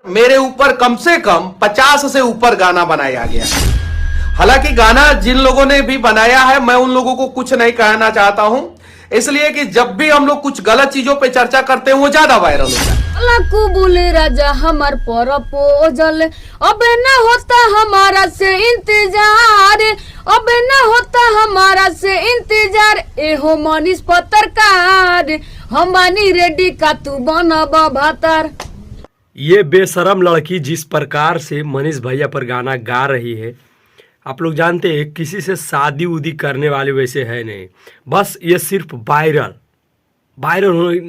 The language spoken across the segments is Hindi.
मेरे ऊपर कम से कम 50 से ऊपर गाना बनाया गया। हालांकि गाना जिन लोगों ने भी बनाया है, मैं उन लोगों को कुछ नहीं कहना चाहता हूं, इसलिए कि जब भी हम लोग कुछ गलत चीजों पे चर्चा करते हैं वो ज्यादा वायरल होता है। को बोले राजा हमार प्रपोजल, अब न होता हमारा से इंतजार, अब न होता हमारा से इंतजार, एहो मनीष पत्रकार, हम बानी रेडी का तू बनब भातर। ये बेशरम लड़की जिस प्रकार से मनीष भैया पर गाना गा रही है, आप लोग जानते हैं किसी से शादी उदी करने वाले वैसे है नहीं, बस ये सिर्फ वायरल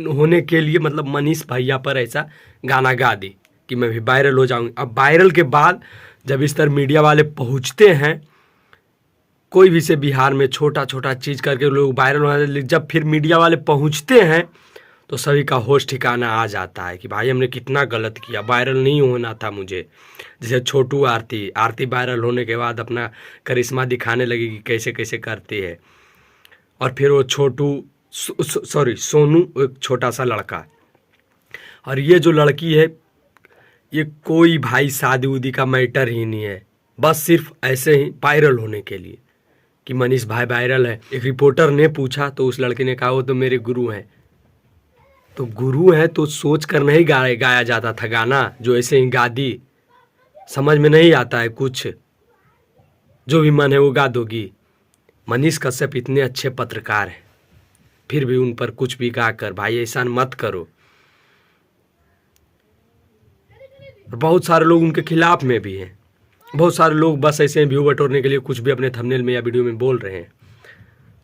होने के लिए मतलब मनीष भैया पर ऐसा गाना गा दी कि मैं भी वायरल हो जाऊंगी। अब वायरल के बाद जब इस तरह मीडिया वाले पहुंचते हैं, कोई भी से बिहार में छोटा छोटा चीज़ करके लोग वायरल हो जाते, जब फिर मीडिया वाले पहुंचते हैं तो सभी का होश ठिकाना आ जाता है कि भाई हमने कितना गलत किया, वायरल नहीं होना था मुझे। जैसे छोटू आरती वायरल होने के बाद अपना करिश्मा दिखाने लगी कि कैसे कैसे करती है, और फिर वो सोनू एक छोटा सा लड़का, और ये जो लड़की है ये कोई भाई शादी उदी का मैटर ही नहीं है, बस सिर्फ ऐसे ही वायरल होने के लिए कि मनीष भाई वायरल है। एक रिपोर्टर ने पूछा तो उस लड़की ने कहा वो तो मेरे गुरु हैं। तो गुरु है तो सोच कर नहीं गाया जाता था गाना, जो ऐसे ही गा दी। समझ में नहीं आता है कुछ, जो भी मन है वो गा दोगी। मनीष कश्यप इतने अच्छे पत्रकार हैं, फिर भी उन पर कुछ भी गा कर भाई ऐसा मत करो। बहुत सारे लोग उनके खिलाफ में भी हैं, बहुत सारे लोग बस ऐसे व्यू बटोरने के लिए कुछ भी अपने थंबनेल में या वीडियो में बोल रहे हैं।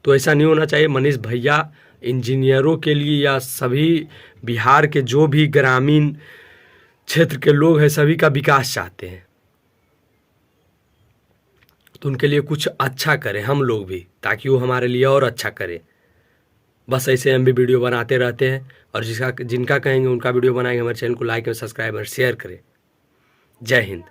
तो ऐसा नहीं होना चाहिए। मनीष भैया इंजीनियरों के लिए या सभी बिहार के जो भी ग्रामीण क्षेत्र के लोग हैं सभी का विकास चाहते हैं, तो उनके लिए कुछ अच्छा करें हम लोग भी, ताकि वो हमारे लिए और अच्छा करें। बस ऐसे हम भी वीडियो बनाते रहते हैं, और जिनका कहेंगे उनका वीडियो बनाएंगे। हमारे चैनल को लाइक और सब्सक्राइब और शेयर करें। जय हिंद।